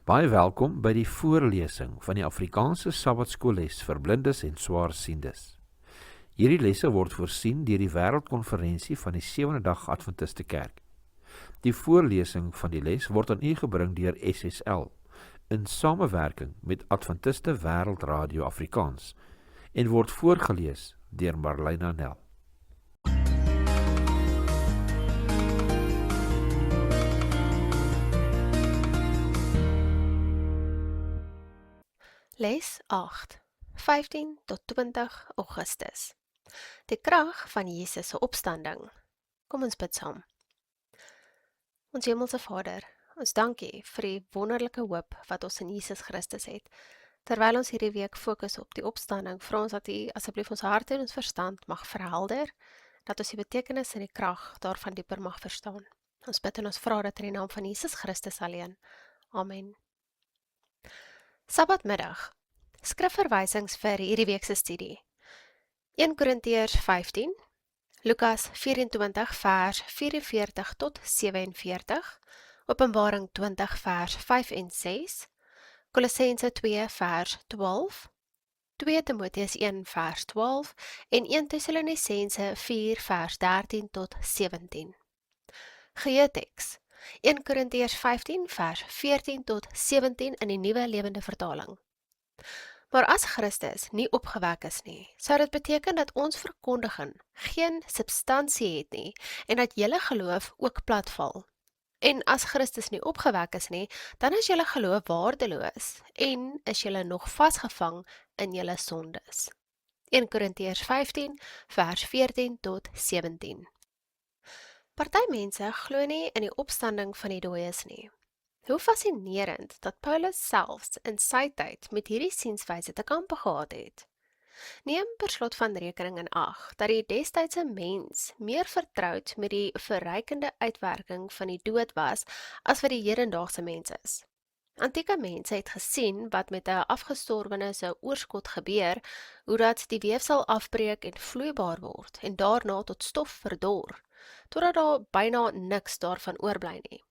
Baie welkom by die voorlesing van die Afrikaanse Sabbatskoolles vir blindes en swaarsiendes. Hierdie lesse word voorsien deur die Wêreldkonferensie van die Sewende Dag Adventiste Kerk. Die voorlesing van die les word aan u gebring deur SSL in samewerking met Adventiste Wêreldradio Afrikaans en word voorgeles deur Marlena Nel. Les 8, 15 tot 20 Augustus. Die krag van Jesus se opstanding. Kom ons bid saam. Ons Hemelse Vader, ons dankie vir die wonderlike hoop wat ons in Jesus Christus het. Terwyl ons hierdie week fokus op die opstanding, vra ons dat U asseblief ons harte en ons verstand mag verhelder, dat ons die betekenis en die krag daarvan dieper mag verstaan. Ons bid en ons vra dit in die naam van Jesus Christus alleen. Amen. Sabbatmiddag. Skrifverwysings vir hierdie week se studie. 1 Korintiërs 15, Lukas 24 vers 44 tot 47, Openbaring 20 vers 5 en 6, Kolossense 2 vers 12, 2 Timoteus 1 vers 12 en 1 Tessalonisense 4 vers 13 tot 17. Geheeteks 1 Korintiërs 15 vers 14 tot 17 in die Nuwe Lewende Vertaling. Maar as Christus nie opgewek is nie, sou dit beteken dat ons verkondiging geen substansie het nie en dat julle geloof ook platval. En as Christus nie opgewek is nie, dan is julle geloof waardeloos en is julle nog vasgevang in julle sondes. 1 Korintiërs 15 vers 14 tot 17. Party mense glo nie in die opstanding van die dooies nie. Hoe fascinerend dat Paulus selfs in sy tyd met hierdie sienswyse te kampe gehad het. Neem per slot van rekening in ag dat die destydse mens meer vertroud met die verrykende uitwerking van die dood was as wat die hedendaagse mens is. Antieke mense het gesien wat met 'n afgestorwene se oorskot gebeur, hoe dat die weefsel afbreek en vloeibaar word en daarna tot stof verdor, totdat daar byna niks daarvan oorbly nie.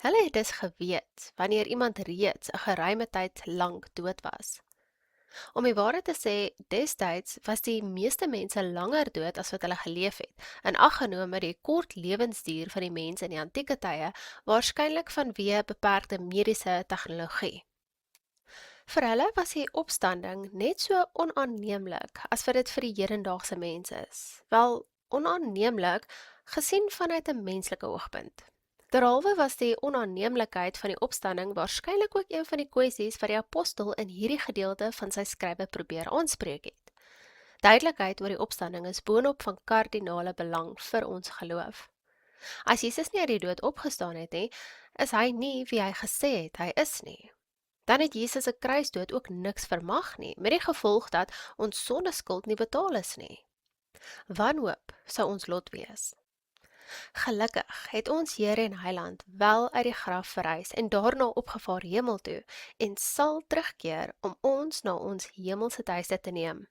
Hulle het dus geweet wanneer iemand reeds 'n geruime tyd lank dood was. Om die waarheid te sê, destyds was die meeste mense langer dood as wat hulle geleef het, in ag genome die kort lewensduur van die mense in die antieke tye, waarskynlik vanweë beperkte mediese tegnologie. Vir hulle was die opstanding net so onaanneemlik as wat dit vir die hedendaagse mens is. Wel, onaanneemlik gesien vanuit 'n menslike oogpunt. Derhalwe was die onaanneemlikheid van die opstanding waarskynlik ook een van die kwessies wat die apostel in hierdie gedeelte van sy skrywe probeer aanspreek het. Duidelikheid oor die opstanding is boonop van kardinale belang vir ons geloof. As Jesus nie uit die dood opgestaan het nie, is hy nie wie hy gesê het hy is nie. Dan het Jesus se kruisdood ook niks vermag nie, met die gevolg dat ons sondeskuld nie betaal is nie. Wanhoop sou ons lot wees. Gelukkig het ons Here en Heiland wel uit die graf verrys en daarna opgevaar hemel toe en sal terugkeer om ons na ons hemelse tuiste te neem.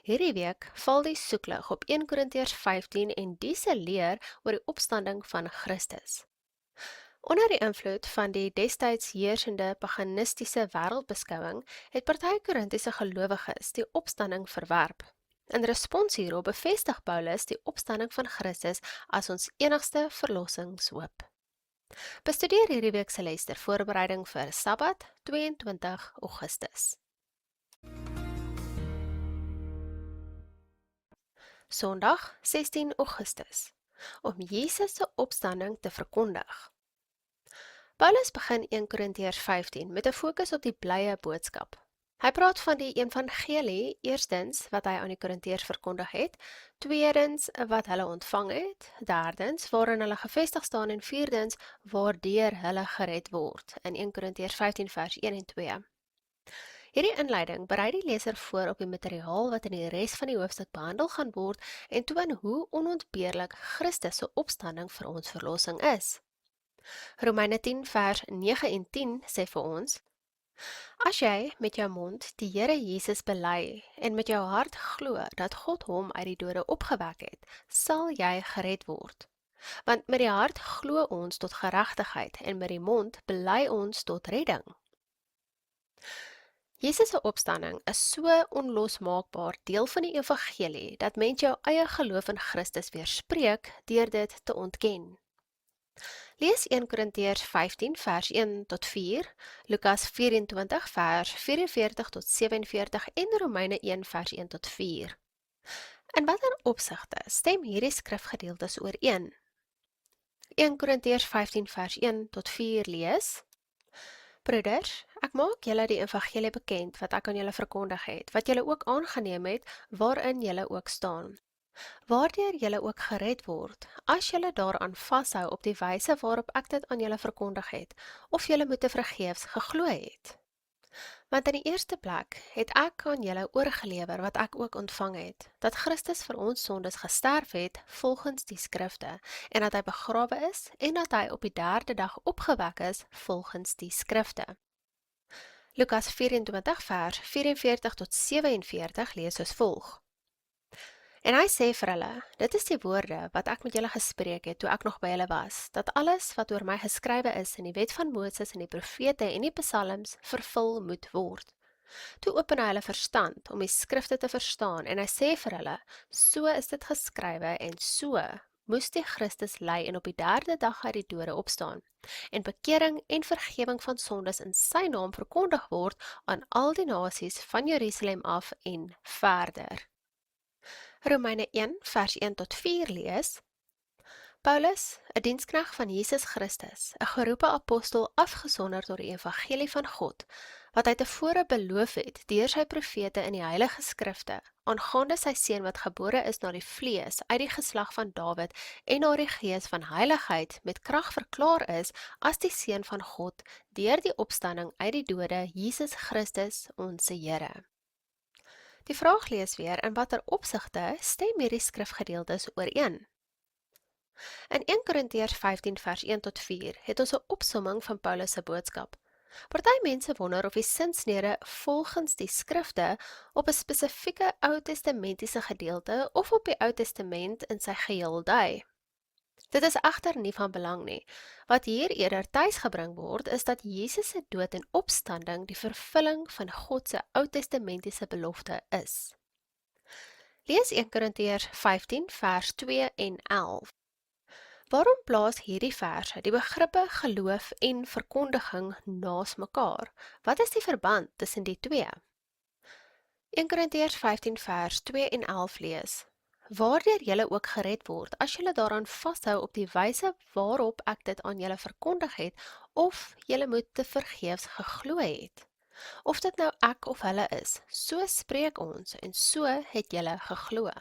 Hierdie week val die soeklig op 1 Korintiërs 15 en diese leer oor die opstanding van Christus. Onder die invloed van die destyds heersende paganistiese wêreldbeskouing het party Korintiese gelowiges die opstanding verwerp. In respons hierop bevestig Paulus die opstanding van Christus as ons enigste verlossingshoop. Bestudeer hierdie week se les ter voorbereiding vir Sabbat 22 Augustus. Sondag 16 Augustus. Om Jesus se opstanding te verkondig. Paulus begin 1 Korintiërs 15 met 'n fokus op die blye boodskap. Hy praat van die evangelie, eerstens wat hy aan die Korintiërs verkondig het, tweedens wat hulle ontvang het, derdens waarin hulle gevestig staan en vierdens waardeur hulle gered word, in 1 Korintiërs 15 vers 1 en 2. Hierdie inleiding berei die leser voor op die materiaal wat in die res van die hoofstuk behandel gaan word en toon hoe onontbeerlik Christus se opstanding vir ons verlossing is. Romeine 10 vers 9 en 10 sê vir ons: As jy met jou mond die Here Jesus bely en met jou hart glo dat God hom uit die dode opgewek het, sal jy gered word. Want met die hart glo ons tot geregtigheid en met die mond bely ons tot redding. Jesus se opstanding is so onlosmaakbaar deel van die evangelie dat mens jou eie geloof in Christus weerspreek deur dit te ontken. Lees 1 Korintiërs 15 vers 1 tot 4, Lukas 24 vers 44 tot 47 en Romeine 1 vers 1 tot 4. In watter opsigte stem hierdie skrifgedeeltes ooreen? 1 Korintiërs 15 vers 1 tot 4 lees: Broeders, ek maak julle die evangelie bekend wat ek aan julle verkondig het, wat julle ook aangeneem het, waarin julle ook staan. Waardeur julle ook gered word, as julle daaraan vashou op die wyse waarop ek dit aan julle verkondig het, of julle moet te vergeefs geglo het. Want in die eerste plek het ek aan julle oorgelewer wat ek ook ontvang het, dat Christus vir ons sondes gesterf het volgens die skrifte, en dat hy begrawe is, en dat hy op die 3de dag opgewek is volgens die skrifte. Lukas 24 vers 44 tot 47 lees soos volg. En hy sê vir hulle, dit is die woorde wat ek met julle gespreek het toe ek nog by julle was, dat alles wat oor my geskrywe is in die wet van Moses en die profete en die psalms vervul moet word. Toe open hy hulle verstand om die skrifte te verstaan en hy sê vir hulle, so is dit geskrywe en so moes die Christus ly en op die 3de dag uit die dode opstaan, en bekering en vergewing van sondes in sy naam verkondig word aan al die nasies van Jerusalem af en verder. Romeine 1 vers 1 tot 4 lees: Paulus, 'n diensknegt van Jesus Christus, 'n geroepe apostel afgesonder tot die evangelie van God, wat hy tevore beloof het deur sy profete in die heilige skrifte, aangaande sy seun wat gebore is na die vlees uit die geslag van Dawid en na die gees van heiligheid met krag verklaar is as die seun van God deur die opstanding uit die dode, Jesus Christus ons Here. Die vraag lees weer, in watter opsigte stem hierdie skrifgedeeltes ooreen? In 1 Korintiërs 15 vers 1 tot 4 het ons 'n opsomming van Paulus se boodskap. Party mense wonder of die sinsnede volgens die skrifte op 'n spesifieke Ou Testamentiese gedeelte of op die Ou Testament in sy geheel dui. Dit is egter nie van belang nie. Wat hier eerder tuisgebring word, is dat Jesus se dood en opstanding die vervulling van God se Ou Testamentiese belofte is. Lees 1 Korintiërs 15 vers 2 en 11. Waarom plaas hierdie verse die begrippe geloof en verkondiging naas mekaar? Wat is die verband tussen die twee? 1 Korintiërs 15 vers 2 en 11 lees: Waardeur julle ook gered word, as julle daaraan vashou op die wyse waarop ek dit aan julle verkondig het, of julle moet te vergeefs geglo het. Of dit nou ek of hulle is, so spreek ons en so het julle geglo.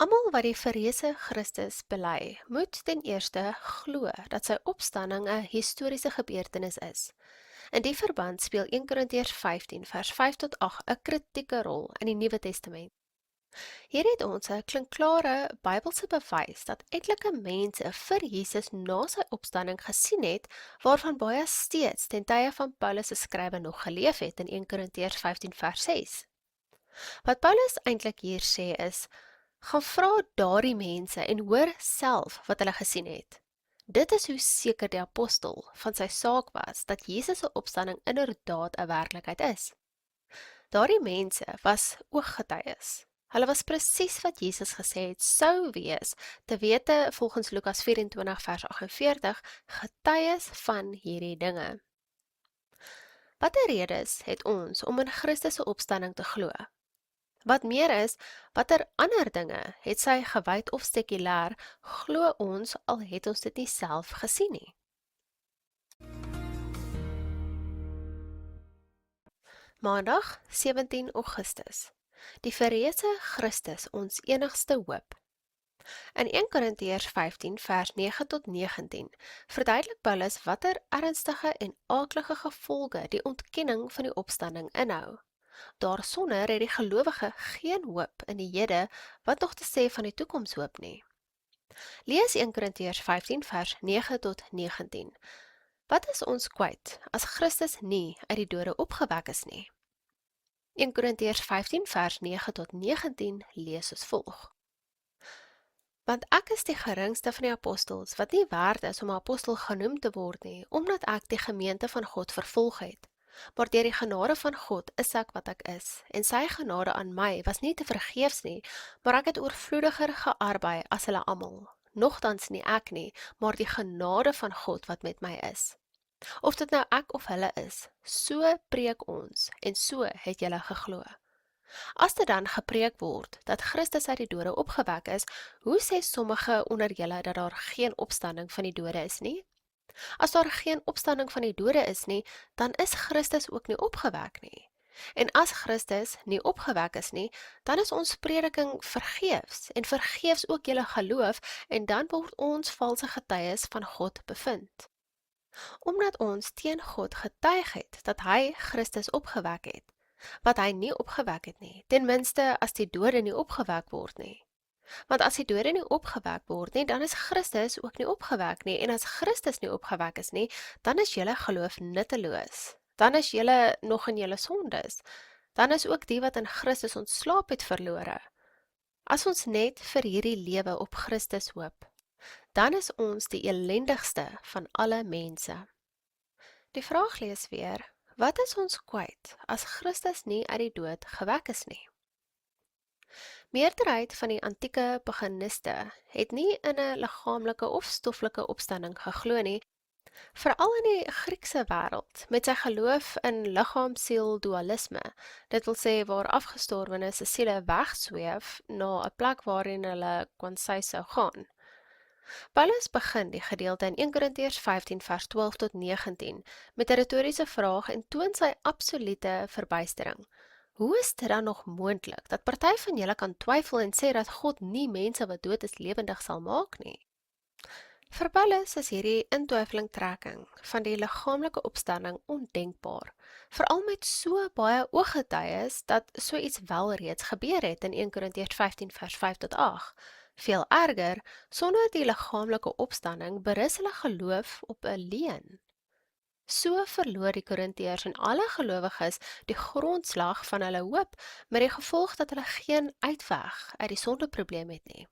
Almal wat die verreëse Christus bely, moet ten eerste glo dat sy opstanding 'n historiese gebeurtenis is. In die verband speel 1 Korintiërs 15 vers 5 tot 8 'n kritieke rol in die Nuwe Testament. Hier het ons 'n klinkklare Bybelse bewys dat etlike mense vir Jesus na sy opstanding gesien het, waarvan baie steeds ten tye van Paulus se skrywe nog geleef het in 1 Korintiërs 15 vers 6. Wat Paulus eintlik hier sê is, gaan vra daardie mense en hoor self wat hulle gesien het. Dit is hoe seker die apostel van sy saak was, dat Jesus se opstanding inderdaad 'n werklikheid is. Daardie mense was ooggetuies. Hulle was presies wat Jesus gesê het sou wees, te wete volgens Lukas 24 vers 48, getuies van hierdie dinge. Watter redes het ons om in Christus se opstanding te glo? Wat meer is, watter ander dinge het sy gewyd of sekulêr glo ons al het ons dit nie self gesien nie? Maandag, 17 Augustus. Die verreëse Christus ons enigste hoop. In 1 Korintiërs 15 vers 9 tot 19 verduidelik Paulus watter ernstige en aaklige gevolge die ontkenning van die opstanding inhou. Daarsonder het die gelowige geen hoop in die hede, wat nog te sê van die toekomshoop nie. Lees 1 Korintiërs 15 vers 9 tot 19. Wat is ons kwyt as Christus nie uit die dode opgewek is nie? 1 Korintiërs 15 vers 9 tot 19 lees soos volg. Want ek is die geringste van die apostels, wat nie werd is om 'n apostel genoem te word nie, omdat ek die gemeente van God vervolg het. Maar deur die genade van God is ek wat ek is, en sy genade aan my was nie te vergeefs nie, maar ek het oorvloediger gearbei as hulle almal. Nogtans nie ek nie, maar die genade van God wat met my is. Of dit nou ek of hulle is, so preek ons, en so het julle geglo. As dit dan gepreek word, dat Christus uit die dode opgewek is, hoe sê sommige onder julle dat daar geen opstanding van die dode is nie? As daar geen opstanding van die dode is nie, dan is Christus ook nie opgewek nie. En as Christus nie opgewek is nie, dan is ons prediking vergeefs, en vergeefs ook julle geloof, en dan word ons valse getuies van God bevind. Omdat ons teen God getuig het, dat hy Christus opgewek het, wat hy nie opgewek het nie, ten minste as die dode nie opgewek word nie. Want as die dode nie opgewek word nie, dan is Christus ook nie opgewek nie, en as Christus nie opgewek is nie, dan is julle geloof nutteloos. Dan is julle nog in julle sondes. Dan is ook die wat in Christus ontslaap het verlore. As ons net vir hierdie lewe op Christus hoop, dan is ons die elendigste van alle mense. Die vraag lees weer, wat is ons kwyt as Christus nie uit die dood gewek is nie? Meerderheid van die antieke paganiste het nie in 'n liggaamlike of stoffelike opstanding geglo nie, veral in die Griekse wêreld met sy geloof in liggaam-siel dualisme, dit wil sê waar afgestorwenes se siele wegsweef na 'n plek waarheen hulle kwansy sou gaan. Paulus begin die gedeelte in 1 Korintiërs 15 vers 12 tot 19 met 'n retoriese vraag en toon sy absolute verbuistering. Hoe is dit dan nog moontlik dat party van julle kan twyfel en sê dat God nie mense wat dood is lewendig sal maak nie? Vir Paulus is hierdie intwyfeling trekking van die liggaamlike opstanding ondenkbaar, veral met so baie ooggetuies dat so iets wel reeds gebeur het in 1 Korintiërs 15 vers 5 tot 8. Veel erger, sonder die liggaamlike opstanding berus hulle geloof op 'n leuen. So verloor die Korintiërs en alle gelowiges die grondslag van hulle hoop, met die gevolg dat hulle geen uitweg uit die sondeprobleem het nie.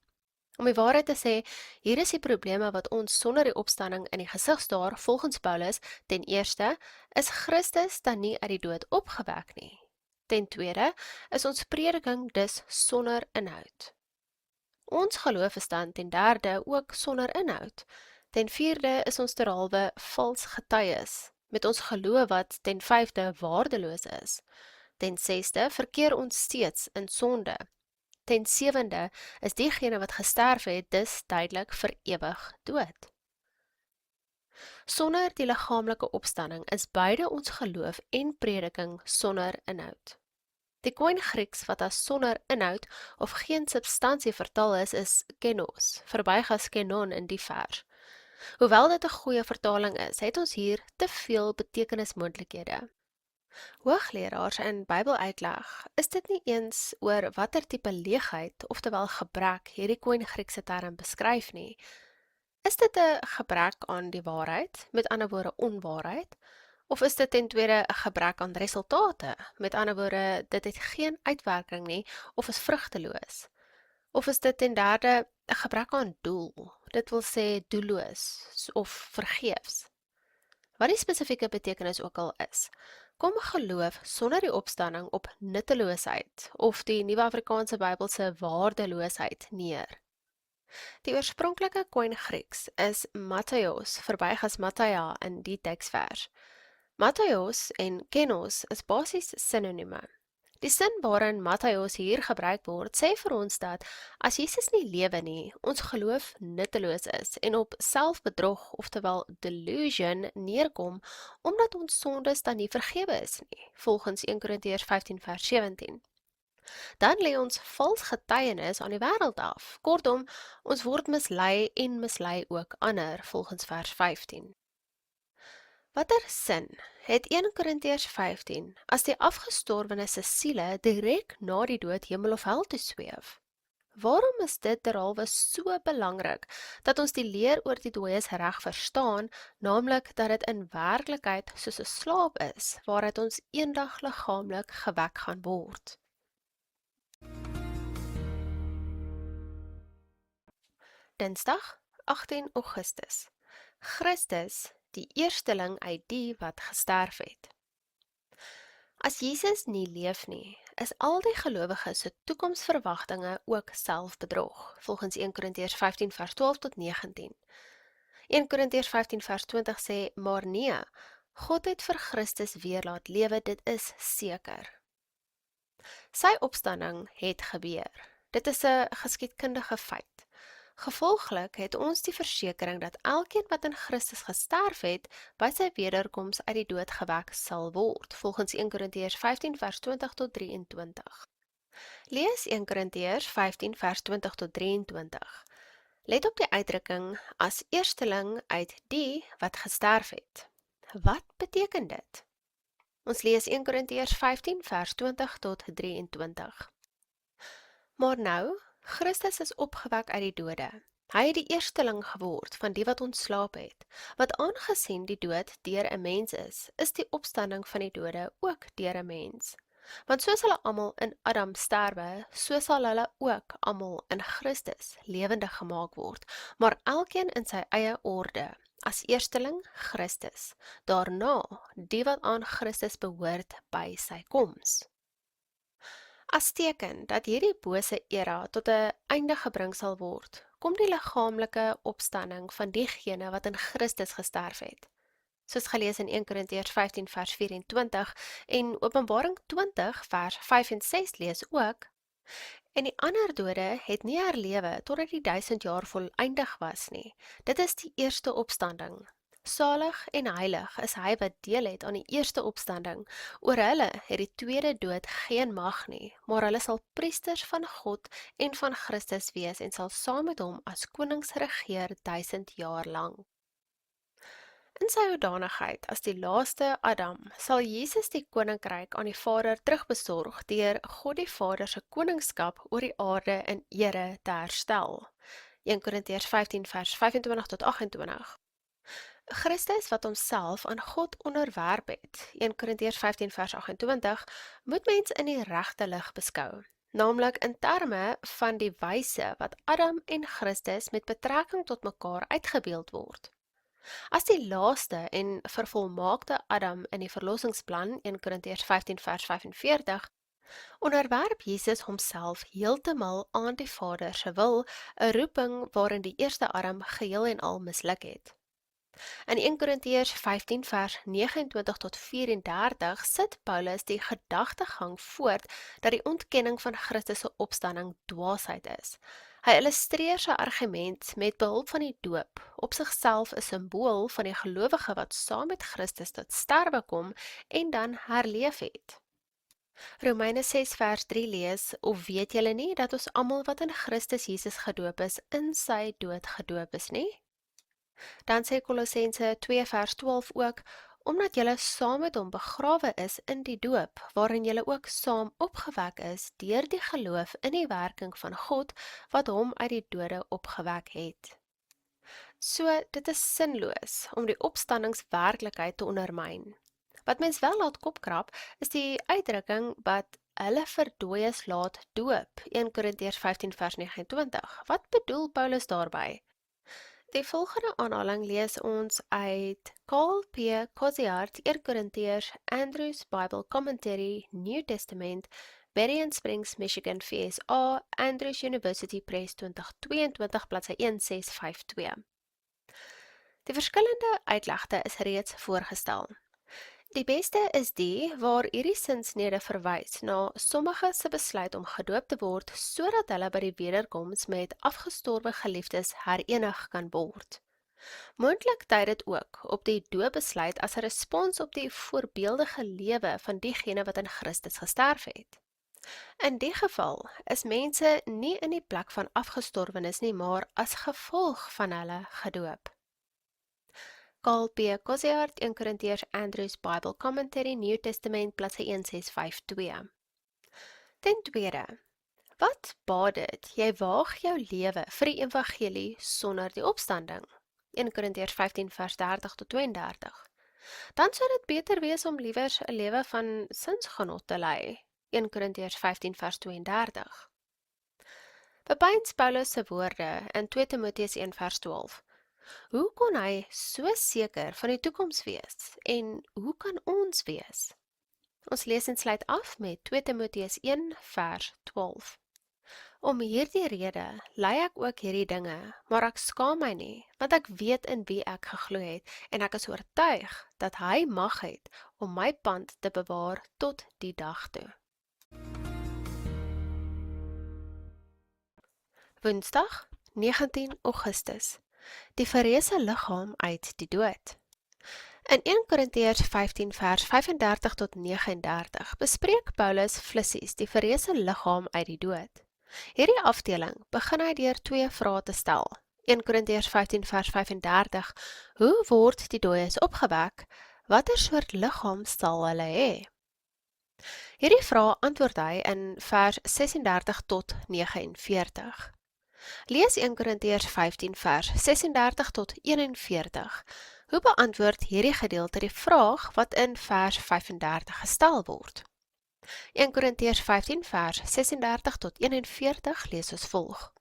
Om die waarheid te sê, hier is die probleme wat ons sonder die opstanding in die gesig staar, volgens Paulus. Ten eerste, is Christus dan nie uit die dood opgewek nie. Ten tweede, is ons prediking dus sonder inhoud. Ons geloof is dan ten derde ook sonder inhoud. Ten vierde is ons derhalwe vals getuies, met ons geloof wat ten vyfde waardeloos is. Ten sesde verkeer ons steeds in sonde. Ten sewende is diegene wat gesterf het dus duidelik vir ewig dood. Sonder die liggaamlike opstanding is beide ons geloof en prediking sonder inhoud. Die Koine Grieks wat as sonder inhoud of geen substansie vertaal is kenos, verbygas kenon in die vers. Hoewel dit 'n goeie vertaling is, het ons hier te veel betekenismoontlikhede. Hoogleraars in Bybeluitleg is dit nie eens oor watter tipe leegheid, oftewel gebrek, hierdie Koine Griekse term beskryf nie. Is dit 'n gebrek aan die waarheid, met ander woorde onwaarheid, of is dit ten tweede 'n gebrek aan resultate, met ander woorde dit het geen uitwerking nie of is vrugteloos? Of is dit ten derde 'n gebrek aan doel, dit wil sê doelloos of vergeefs? Wat die spesifieke betekenis ook al is, kom geloof sonder die opstanding op nutteloosheid of die Nuwe Afrikaanse Bybelse waardeloosheid neer. Die oorspronklike Koine Grieks is Mattaios, verbygas Mattia in die teksvers. Mattaios en kenos is basies sinonieme. Die sin waarin Mattaios hier gebruik word, sê vir ons dat as Jesus nie lewe nie, ons geloof nutteloos is en op selfbedrog, oftewel delusion, neerkom, omdat ons sondes dan nie vergewe is nie, volgens 1 Korintiërs 15 vers 17. Dan lê ons vals getuienis aan die wêreld af. Kortom, ons word mislei en mislei ook ander, volgens vers 15. Watter sin het 1 Korintiërs 15 as die afgestorwenes se siele direk na die dood hemel of hel toe sweef? Waarom is dit derhalwe so belangrik dat ons die leer oor die dooies reg verstaan, naamlik dat dit in werklikheid soos 'n slaap is, waaruit ons eendag liggaamlik gewek gaan word? Dinsdag, 18 Augustus. Christus, die eersteling uit die wat gesterf het. As Jesus nie leef nie, is al die gelowiges se toekomsverwagtinge ook selfbedrog, volgens 1 Korintiërs 15 vers 12 tot 19. 1 Korintiërs 15 vers 20 sê, maar nee, God het vir Christus weer laat lewe, dit is seker. Sy opstanding het gebeur. Dit is 'n geskiedkundige feit. Gevolglik het ons die versekering dat elkeen wat in Christus gesterf het, by sy wederkoms uit die dood gewek sal word, volgens 1 Korintiërs 15 vers 20 tot 23. Lees 1 Korintiërs 15 vers 20 tot 23. Let op die uitdrukking as eersteling uit die wat gesterf het. Wat beteken dit? Ons lees 1 Korintiërs 15 vers 20 tot 23. Maar nou, Christus is opgewek uit die dode. Hy het die eersteling geword van die wat ontslaap het, wat aangesien die dood deur 'n mens is die opstanding van die dode ook deur 'n mens. Want soos hulle almal in Adam sterwe, so sal hulle ook almal in Christus lewendig gemaak word, maar elkeen in sy eie orde. As eersteling Christus, daarna die wat aan Christus behoort by sy koms. As teken dat hierdie bose era tot 'n einde gebring sal word, kom die liggaamlike opstanding van diegene wat in Christus gesterf het. Soos gelees in 1 Korintiërs 15 vers 24 en Openbaring 20 vers 5 en 6 lees ook, en die ander dode het nie herlewe totdat die 1000 jaar volëindig was nie. Dit is die eerste opstanding. Salig en heilig is hy wat deel het aan die eerste opstanding. Oor hulle het die tweede dood geen mag nie, maar hulle sal priesters van God en van Christus wees en sal saam met hom as konings regeer 1000 jaar lang. In sy hoedanigheid as die laaste Adam, sal Jesus die koninkryk aan die Vader terugbesorg deur God die Vader se koningskap oor die aarde in ere te herstel. 1 Korintiërs 15 vers 25 tot 28. Christus wat homself aan God onderwerp het, 1 Korintiërs 15 vers 28, moet mens in die regte lig beskou, naamlik in terme van die wyse wat Adam en Christus met betrekking tot mekaar uitgebeeld word. As die laaste en vervolmaakte Adam in die verlossingsplan, 1 Korintiërs 15 vers 45, onderwerp Jesus homself heeltemal aan die Vader se wil, 'n roeping waarin die eerste Adam geheel en al misluk het. In 1 Korintiërs 15 vers 29 tot 34 sit Paulus die gedagtegang voort dat die ontkenning van Christus se opstanding dwaasheid is. Hy illustreer sy argument met behulp van die doop, op sigself 'n simbool van die gelowige wat saam met Christus tot sterwe kom en dan herleef het. Romeine 6 vers 3 lees, of weet julle nie dat ons almal wat in Christus Jesus gedoop is, in sy dood gedoop is nie? Dan sê Kolossense 2 vers 12 ook, omdat julle saam met hom begrawe is in die doop, waarin julle ook saam opgewek is deur die geloof in die werking van God, wat hom uit die dode opgewek het. So, dit is sinloos om die opstandingswerklikheid te ondermyn. Wat mens wel laat kopkrap, is die uitdrukking wat hulle vir dooies laat doop, 1 Korintiërs 15 vers 29. Wat bedoel Paulus daarby? Die volgende aanhaling lees ons uit Carl P. Koziart, 1 Korintiërs, Andrews Bible Commentary, New Testament, Berrien Springs, Michigan, VSA, Andrews University Press 2022, bladsy 1652. Die verskillende uitlegte is reeds voorgestel. Die beste is die waar hierdie sinsnede verwys na sommige se besluit om gedoop te word sodat hulle by die wederkoms met afgestorwe geliefdes herenig kan word. Moontlik dui dit ook op die doopbesluit as 'n respons op die voorbeeldige lewe van diegene wat in Christus gesterf het. In die geval is mense nie in die plek van afgestorwenes nie, maar as gevolg van hulle gedoop. Carl P. Koziart, 1 Korintiërs, Andrews Bible Commentary, New Testament, bladsy 1652. Ten tweede, wat baat dit, jy waag jou lewe vir die evangelie sonder die opstanding? 1 Korintiërs 15 vers 30 tot 32. Dan sou dit beter wees om liewers 'n lewe van sinsgenot te lei. 1 Korintiërs 15 vers 32. Bepains Paulus se woorde in 2 Timoteus 1 vers 12. Hoe kon hy so seker van die toekoms wees en hoe kan ons wees? Ons lees en sluit af met 2 Timoteus 1 vers 12. Om hierdie rede ly ek ook hierdie dinge, maar ek skaam my nie, want ek weet in wie ek geglo het en ek is oortuig dat hy mag het om my pand te bewaar tot die dag toe. Woensdag, 19 Augustus. Die verreëse liggaam uit die dood. In 1 Korintiërs 15 vers 35 tot 39 bespreek Paulus flissies die verreëse liggaam uit die dood. Hierdie afdeling begin hy deur 2 vrae te stel. 1 Korintiërs 15 vers 35, hoe word die dooies opgewek? Watter soort liggaam sal hulle hê? Hierdie vrae antwoord hy in vers 36 tot 49. Lees 1 Korintiërs 15 vers 36 tot 41. Hoe beantwoord hierdie gedeelte die vraag wat in vers 35 gestel word? 1 Korintiërs 15 vers 36 tot 41 lees as volg.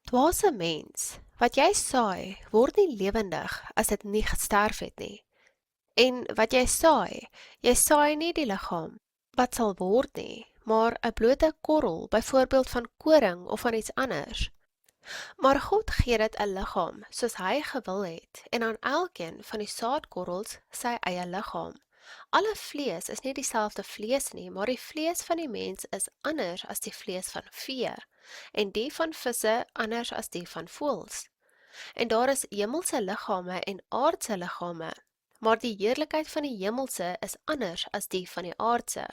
Dwaase mens, wat jy saai, word nie lewendig as dit nie gesterf het nie. En wat jy saai nie die liggaam wat sal word nie, maar 'n blote korrel, byvoorbeeld van koring of van iets anders. Maar God gee dit 'n liggaam soos hy gewil het en aan elkeen van die saadkorrels sy eie liggaam. Alle vlees is nie dieselfde vlees nie, maar die vlees van die mens is anders as die vlees van vee en die van visse anders as die van voëls. En daar is hemelse liggame en aardse liggame, maar die heerlikheid van die hemelse is anders as die van die aardse.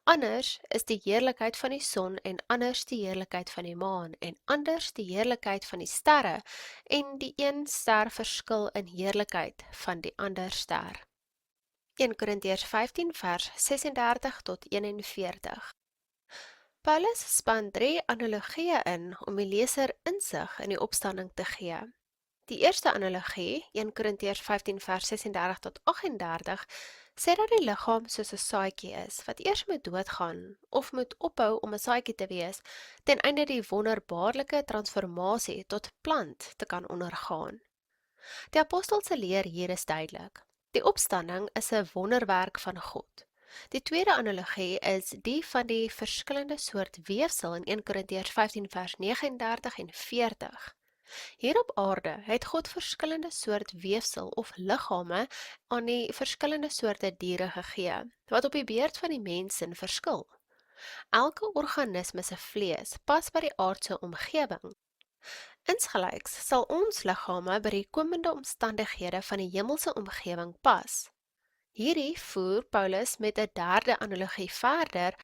Anders is die heerlikheid van die son en anders die heerlikheid van die maan en anders die heerlikheid van die sterre en die een ster verskil in heerlikheid van die ander ster. 1 Korintiërs 15 vers 36 tot 41. Paulus span 3 analogieë in om die leser insig in die opstanding te gee. Die eerste analogie, 1 Korintiërs 15 vers 36 tot 38, sê dat die liggaam soos 'n saadjie is, wat eers moet doodgaan, of moet ophou om 'n saadjie te wees, ten einde die wonderbaarlike transformasie tot plant te kan ondergaan. Die apostelse leer hier is duidelik. Die opstanding is 'n wonderwerk van God. Die tweede analogie is die van die verskillende soort weefsel in 1 Korintiërs 15 vers 39 en 40. Hier op aarde het God verskillende soort weefsel of liggame aan die verskillende soorte diere gegee, wat op die beurt van die mens in verskil. Elke organisme se vlees pas by die aardse omgewing. Insgelyks sal ons liggame by die komende omstandighede van die hemelse omgewing pas. Hierdie voer Paulus met 'n derde analogie verder,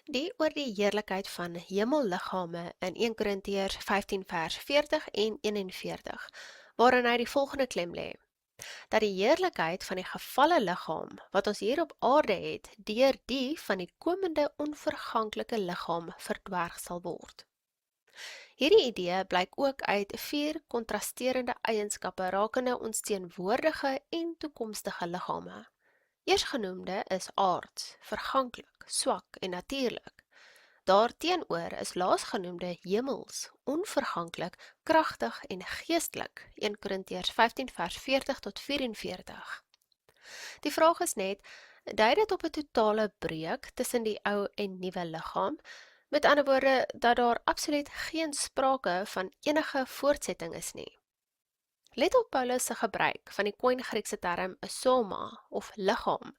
die oor die heerlikheid van hemelliggame in 1 Korintiërs 15 vers 40 en 41, waarin hy die volgende klem lê: dat die heerlikheid van die gevalle liggaam wat ons hier op aarde het, deur die van die komende onverganklike liggaam verdwerg sal word. Hierdie idee blyk ook uit 4 kontrasterende eienskappe rakende ons teenwoordige en toekomstige liggame. Eersgenoemde is aards, verganklik, swak en natuurlik. Daarteenoor is laasgenoemde hemels, onverganklik, kragtig en geestelik. 1 Korintiërs 15 vers 40 tot 44. Die vraag is net, dui dit op 'n totale breuk tussen die ou en nuwe liggaam? Met ander woorde, dat daar absoluut geen sprake van enige voortsetting is nie. Let op Paulus se gebruik van die Koine-Griekse term soma of liggaam,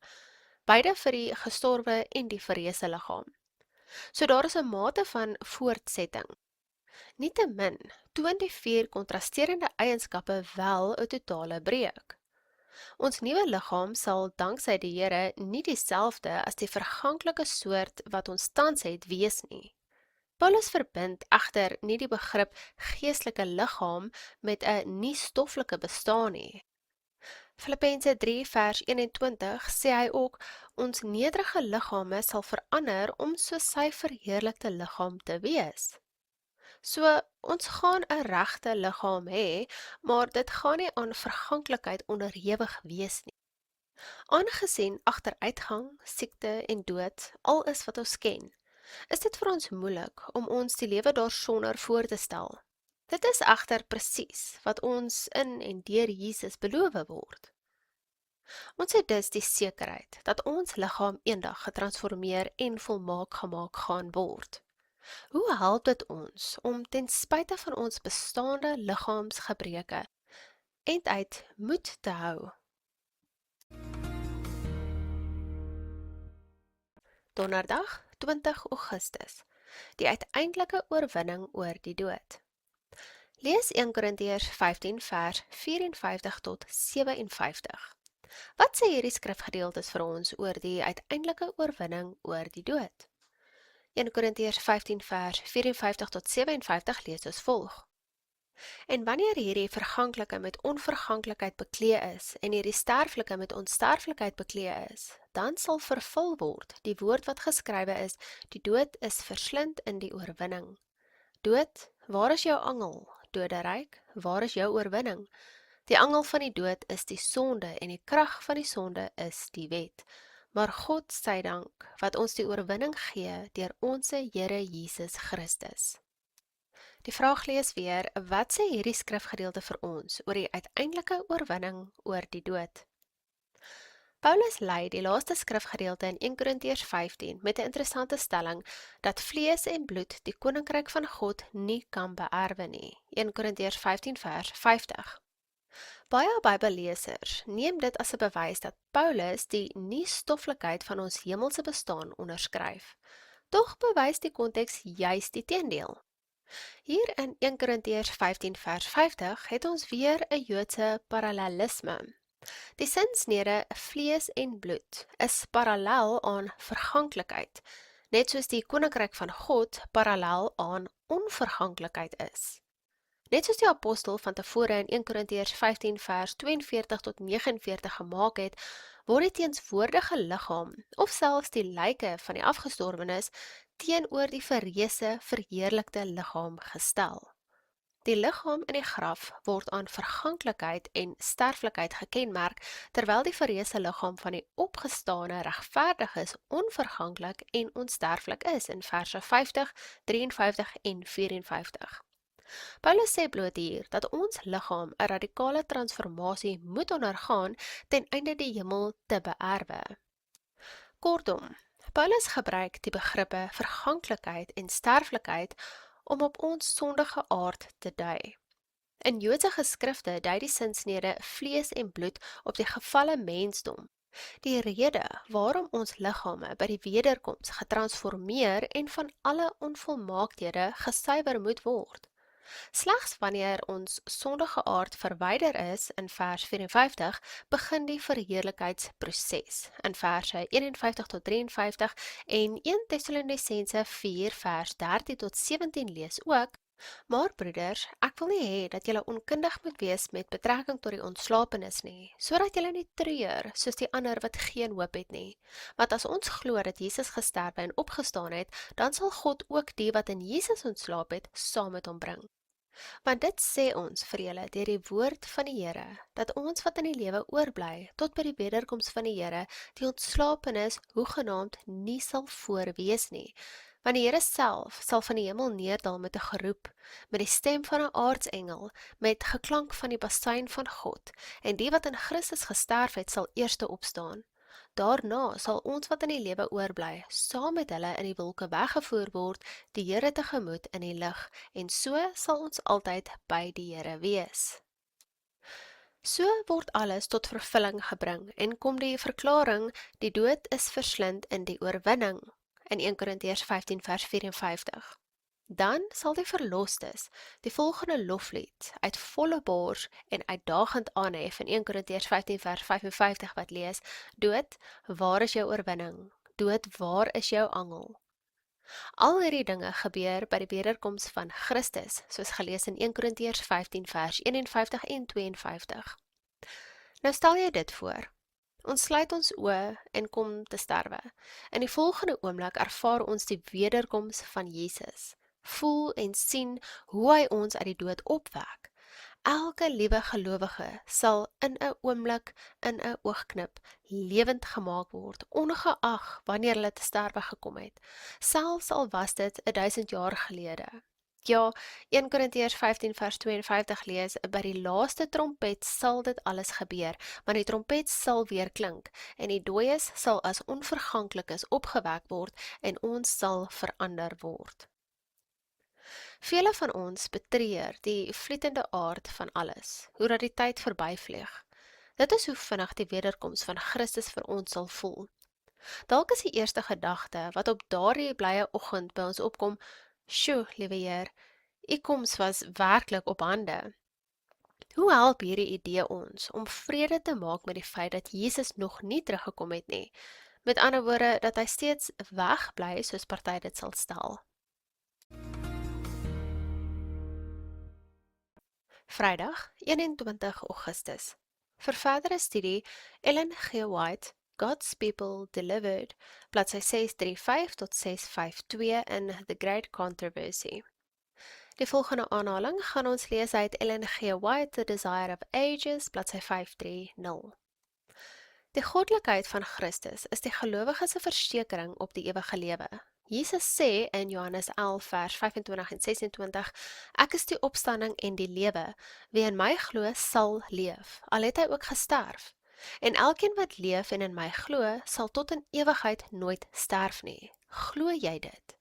beide vir die gestorwe en die verreëse liggaam. So daar is 'n mate van voortsetting. Nietemin toon die 4 kontrasterende eienskappe wel 'n totale breuk. Ons nuwe liggaam sal danksy die Here nie dieselfde as die verganklike soort wat ons tans het wees nie. Paulus verbind egter nie die begrip geestelike liggaam met 'n nie-stoffelike bestaan nie. Filippense 3 vers 21 sê hy ook, ons nederige liggame sal verander om soos sy verheerlikte liggaam te wees. So, ons gaan 'n regte liggaam hê, maar dit gaan nie aan verganklikheid onderhewig wees nie. Aangesien agteruitgang, siekte en dood al is wat ons ken, is dit vir ons moeilik om ons die lewe daarsonder voor te stel. Dit is egter presies wat ons in en deur Jesus beloof word. Ons het dus die sekerheid dat ons liggaam eendag getransformeer en volmaak gemaak gaan word. Hoe help dit ons om ten spyte van ons bestaande liggaamsgebreke einduit moed te hou? Donderdag, 20 Augustus, die uiteindelike oorwinning oor die dood. Lees 1 Korintiërs 15 vers 54 tot 57. Wat sê hierdie skrifgedeeltes vir ons oor die uiteindelike oorwinning oor die dood? 1 Korintiërs 15 vers 54 tot 57 lees soos volg. En wanneer hierdie verganklike met onverganklikheid beklee is en hierdie sterflike met onsterflikheid beklee is, dan sal vervul word die woord wat geskrywe is, die dood is verslind in die oorwinning. Dood, waar is jou angel? Doderyk, waar is jou oorwinning? Die angel van die dood is die sonde en die krag van die sonde is die wet. Maar God sy dank, wat ons die oorwinning gee deur ons Here Jesus Christus. Die vraag lees weer, wat sê hierdie skrifgedeelte vir ons oor die uiteindelike oorwinning oor die dood? Paulus lei die laaste skrifgedeelte in 1 Korintiërs 15 met 'n interessante stelling dat vlees en bloed die koninkryk van God nie kan beerwe nie. 1 Korintiërs 15 vers 50. Baie Bybellesers neem dit as 'n bewys dat Paulus die nie-stoffelikheid van ons hemelse bestaan onderskryf. Tog bewys die konteks juis die teendeel. Hier in 1 Korintiërs 15 vers 50 het ons weer 'n Joodse parallelisme. Die sinsnede vlees en bloed is parallel aan verganklikheid, net soos die koninkryk van God parallel aan onverganklikheid is. Net soos die apostel van tevore in 1 Korintiërs 15 vers 42 tot 49 gemaak het, word die teenswoordige liggaam, of selfs die lyke van die afgestorwenes, teenoor die verreëse, verheerlikte liggaam gestel. Die liggaam in die graf word aan verganklikheid en sterflikheid gekenmerk, terwyl die verreëse liggaam van die opgestane regverdiges onverganklik en onsterflik is in verse 50, 53 en 54. Paulus sê bloot hier dat ons liggaam 'n radikale transformasie moet ondergaan ten einde die hemel te beerwe. Kortom, Paulus gebruik die begrippe verganklikheid en sterflikheid om op ons sondige aard te dui. In Joodse geskrifte dui die sinsnede vlees en bloed op die gefalle mensdom. Die rede waarom ons liggame by die wederkoms getransformeer en van alle onvolmaakthede gesuiwer moet word. Slegs wanneer ons sondige aard verwyder is in vers 54, begin die verheerlikheidsproses in verse 51 tot 53 en 1 Tessalonisense 4 vers 13 tot 17 lees ook, maar broeders, ek wil nie hê dat julle onkundig moet wees met betrekking tot die ontslapenis nie, sodat julle nie treur soos die ander wat geen hoop het nie. Want as ons glo dat Jesus gesterwe en opgestaan het, dan sal God ook die wat in Jesus ontslaap het, saam met hom bring. Want dit sê ons vir julle deur die woord van die Here, dat ons wat in die lewe oorbly, tot by die wederkoms van die Here, die ontslapenis hoegenaamd nie sal voorwees nie. Want die Here self sal van die hemel neerdal met 'n geroep, met die stem van 'n aartsengel, met geklank van die basuin van God, en die wat in Christus gesterf het, sal eerste opstaan. Daarna sal ons wat in die lewe oorbly, saam met hulle in die wolke weggevoer word, die Here tegemoet in die lig, en so sal ons altyd by die Here wees. So word alles tot vervulling gebring en kom die verklaring, die dood is verslind in die oorwinning, in 1 Korintiërs 15 vers 54. Dan sal die verlostes die volgende loflied uit volle bors en uitdagend aanhef in 1 Korintiërs 15 vers 55 wat lees, dood, waar is jou oorwinning? Dood, waar is jou angel? Al hierdie dinge gebeur by die wederkoms van Christus, soos gelees in 1 Korintiërs 15 vers 51 en 52. Nou stel jy dit voor. Ons sluit ons oë en kom te sterwe. In die volgende oomblik ervaar ons die wederkoms van Jesus. Voel en sien hoe hy ons uit die dood opwek. Elke liewe gelowige sal in 'n oomblik, in 'n oogknip, lewend gemaak word, ongeag wanneer hulle te sterwe gekom het, selfs al was dit 1000 jaar gelede. Ja, 1 Korintiërs 15 vers 52 lees, by die laaste trompet sal dit alles gebeur, want die trompet sal weer klink, en die dooies sal as onverganklikes opgewek word, en ons sal verander word. Vele van ons betreur die vlietende aard van alles, hoe dat die tyd verbyvlieg. Dit is hoe vinnig die wederkoms van Christus vir ons sal voel. Dalk is die eerste gedagte wat op daardie blye oggend by ons opkom, "Sjoe, liewe Heer, u koms was werklik op hande." Hoe help hierdie idee ons om vrede te maak met die feit dat Jesus nog nie teruggekom het nie? Met ander woorde, dat hy steeds wegbly soos party dit sal stel. Vrydag, 21 Augustus. Vir verdere studie, Ellen G. White, God's People Delivered, bladsy 635 tot 652 in The Great Controversy. Die volgende aanhaling gaan ons lees uit Ellen G. White, The Desire of Ages, bladsy 530. Die goddelikheid van Christus is die gelowige se versekering op die ewige lewe. Jesus sê in Johannes 11 vers 25 en 26, "Ek is die opstanding en die lewe. Wie in my glo, sal leef, al het hy ook gesterf. En elkeen wat leef en in my glo, sal tot in ewigheid nooit sterf nie." Glo jy dit?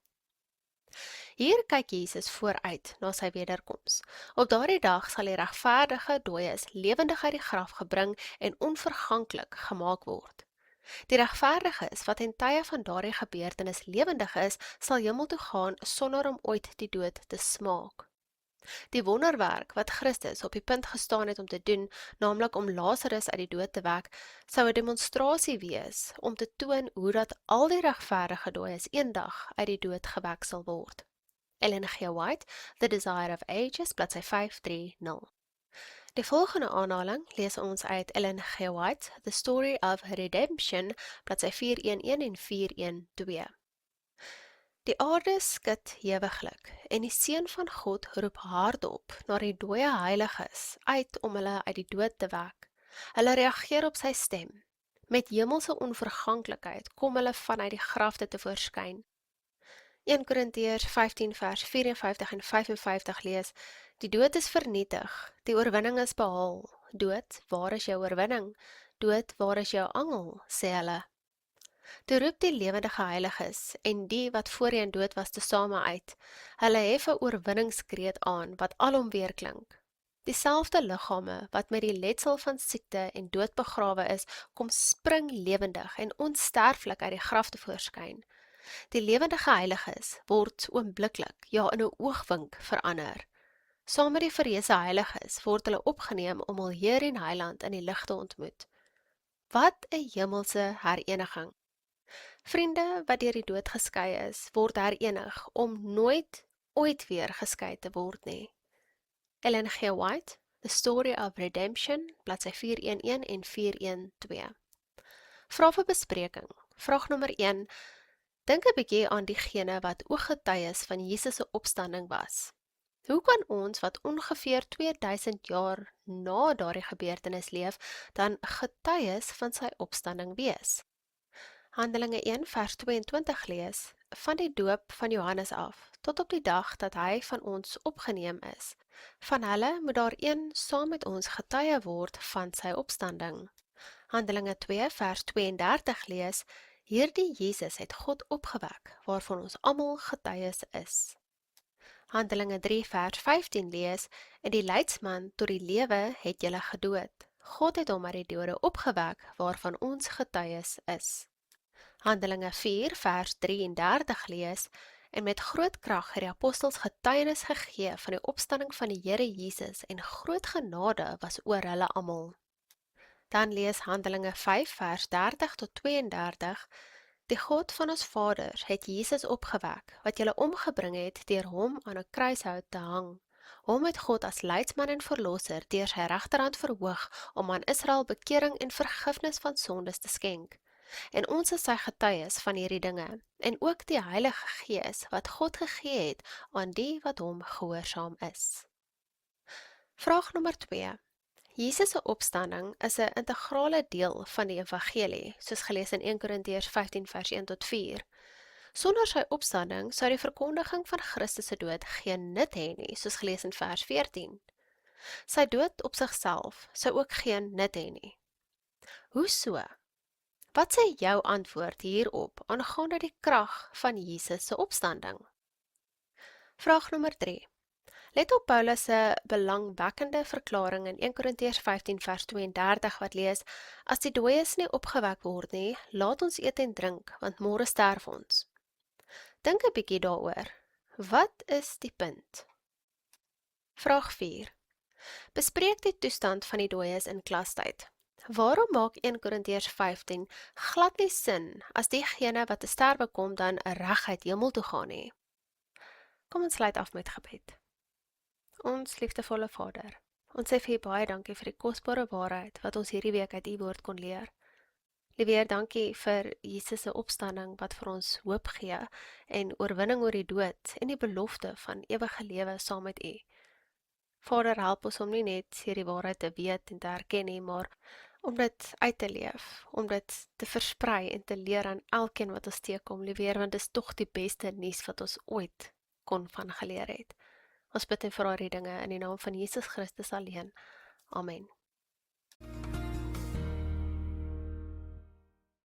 Hier kyk Jesus vooruit na sy wederkoms. Op daardie dag sal die regverdige dooies lewendig uit die graf gebring en onverganklik gemaak word. Die regverdiges wat in tye van daardie gebeurtenis lewendig is, sal hemel toe gaan sonder om ooit die dood te smaak. Die wonderwerk wat Christus op die punt gestaan het om te doen, naamlik om Lazarus uit die dood te wek, sou 'n demonstrasie wees om te toon hoe dat al die regverdige dooies eendag uit die dood gewek sal word. Ellen G. White, The Desire of Ages, bladsy 530. Die volgende aanhaling lees ons uit Ellen G. White, The Story of Redemption, bladsy 411 en 412. Die aarde skud hewiglik, en die Seun van God roep hardop na die dooie heiliges uit om hulle uit die dood te wek. Hulle reageer op sy stem. Met hemelse onverganklikheid kom hulle vanuit die grafte te voorskyn. 1 Korintiërs 15 vers 54 en 55 lees, "Die dood is vernietig, die oorwinning is behaal. Dood, waar is jou oorwinning? Dood, waar is jou angel?" sê hulle. Toe roep die lewendige heiliges en die wat voorheen dood was tesame uit. Hulle hef 'n oorwinningskreet aan wat alom weer klink. Dieselfde liggame wat met die letsel van siekte en dood begrawe is, kom spring lewendig en onsterflik uit die graf te voorskyn. Die lewendige heiliges word oombliklik, ja in 'n oogwink verander. Saam met die verreëse heiliges word hulle opgeneem om hul Heer en Heiland in die lig te ontmoet. Wat 'n hemelse hereniging! Vriende wat deur die dood geskei is, word herenig om nooit ooit weer geskei te word nie. Ellen G. White, The Story of Redemption, bladsy 411 en 412. Vrae vir bespreking. Vraag nommer 1. Dink 'n bietjie aan diegene wat ooggetuies van Jesus se opstanding was. Hoe kan ons wat ongeveer 2000 jaar na daardie gebeurtenis leef, dan getuies van sy opstanding wees? Handelinge 1 vers 22 lees, "Van die doop van Johannes af, tot op die dag dat hy van ons opgeneem is. Van hulle moet daar een saam met ons getuie word van sy opstanding." Handelinge 2 vers 32 lees, "Hierdie Jesus het God opgewek, waarvan ons almal getuies is." Handelinge 3 vers 15 lees, "En die leidsman tot die lewe het julle gedood. God het hom uit die dode opgewek, waarvan ons getuies is." Handelinge 4 vers 33 lees, "En met groot krag het die apostels getuienis gegee van die opstanding van die Here Jesus en groot genade was oor hulle almal." Dan lees Handelinge 5 vers 30 tot 32, "Die God van ons vaders het Jesus opgewek, wat julle omgebring het deur hom aan 'n kruishout te hang. Hom het God as leidsman en verlosser deur sy regterhand verhoog om aan Israel bekering en vergifnis van sondes te skenk. En ons is sy getuies van hierdie dinge, en ook die Heilige Gees wat God gegee het aan die wat hom gehoorsaam is." Vraag nommer 2. Jesus se opstanding is 'n integrale deel van die evangelie, soos gelees in 1 Korintiërs 15 vers 1 tot 4. Sonder sy opstanding sou die verkondiging van Christus se dood geen nut hê nie, soos gelees in vers 14. Sy dood op sigself sou ook geen nut hê nie. Hoe so? Wat sê jou antwoord hierop aangaande die krag van Jesus se opstanding? Vraag nommer 3. Let op Paulus se belangwekkende verklaring in 1 Korintiërs 15 vers 32 wat lees: As die dooies nie opgewek word nie, laat ons eet en drink, want môre sterf ons. Dink 'n bietjie daaroor. Wat is die punt? Vraag 4. Bespreek die toestand van die dooies in klastyd. Waarom maak 1 Korintiërs 15 glad nie sin as diegene wat te sterwe kom dan reguit hemel toe gaan nie? Kom ons sluit af met gebed. Ons liefdevolle Vader, ons sê vir U baie dankie vir die kosbare waarheid wat ons hierdie week uit U woord kon leer. Liewe Heer, dankie vir Jesus se opstanding wat vir ons hoop gee en oorwinning oor die dood en die belofte van ewige lewe saam met U. Vader, help ons om nie net hierdie waarheid te weet en te erken nie, maar om dit uit te leef, om dit te versprei en te leer aan elkeen wat ons teekom, liewe Heer, want dit is tog die beste nuus wat ons ooit kon van geleer het. Ons bid en vra hierdie dinge in die naam van Jesus Christus alleen. Amen.